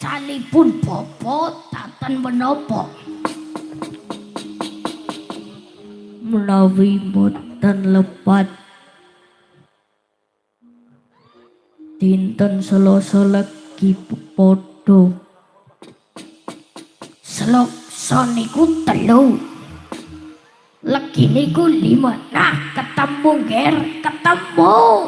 Salipun Bapa taten menapa? Menawi boten lepat dinten Selasa legi padha. Selasa niku 3. Legi niku 5. Nah, ketemu ger, ketemu.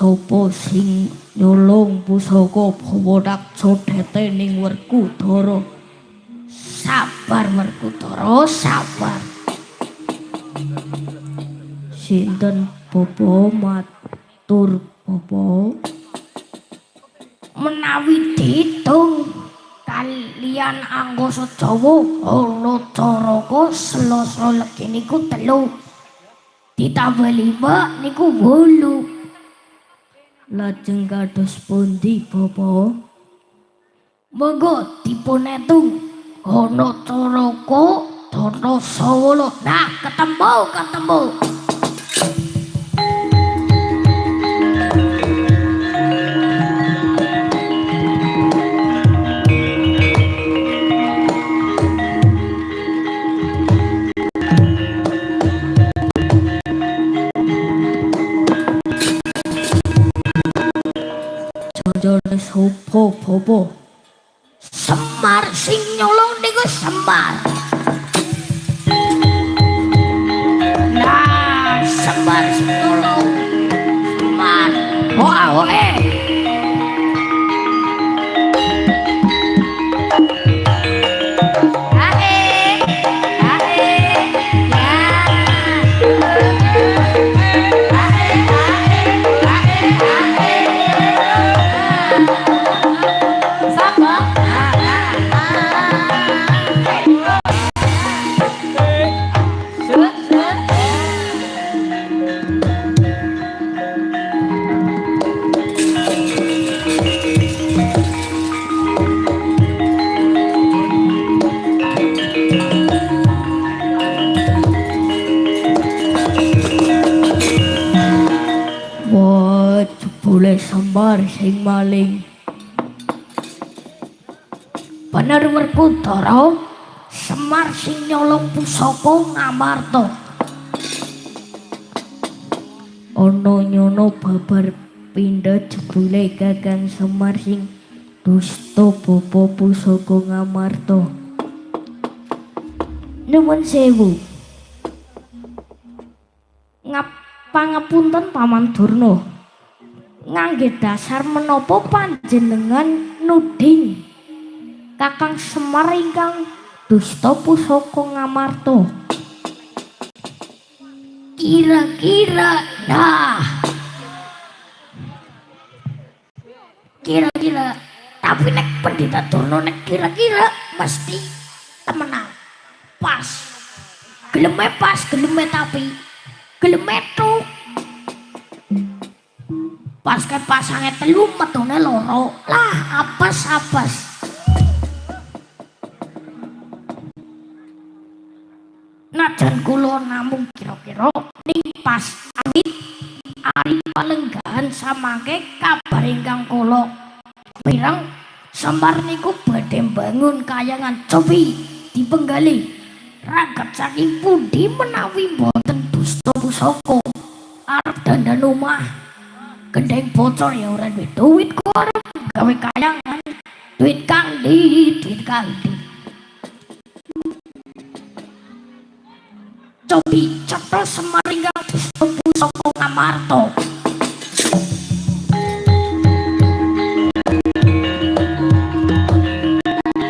Sapa sing nyolong pusaka Bawadaksa detening Werkudara? Sabar Werkudara, sabar. Sinten Bapa? Matur Bapa. Menawi diitung kalian anggasa Jawa ana caraka Selasa legi niku 3. Ditambah 5 niku 8. Lajeng kados pundi Bapa? Monggo dipunetung ana caraka Danasawala. Nah, ketemu. Janjane sapa Bapa? Semar sing nyolong niku Semar. Nah, Semar sing nyolong. Semar. Oke. Jebule Semar sing maling. Bener Werkudara, Semar sing nyolong pusaka Ngamarta. Ana nyono babar pindha jebule Kakang Semar sing dusta Bapa pusaka Ngamarta. Nuwun sewu. Pangapunten Paman Durna. Ngangge dasar menapa panjenengan nuding Kakang Semar ingkang dusta pusaka Ngamarta? Kira-kira tapi nek Pendeta Durna nek kira-kira mesti temenan pas geleme tapi geleme tuk pas ke pasange 3 metune 2 lah apes najan kula namung kira-kira ning pas awit ari palenggahan samangke kabar ingkang kula pireng Semar niku badhe bangun kayangan cobi dipenggali ragat saking pundi menawi boten dusta pusaka arep dandan omah gendeng bocor ya ora duwe duit kok arep gawe kayangan duit kang di cobi cetha Semar ingkang dusta pusaka Ngamarta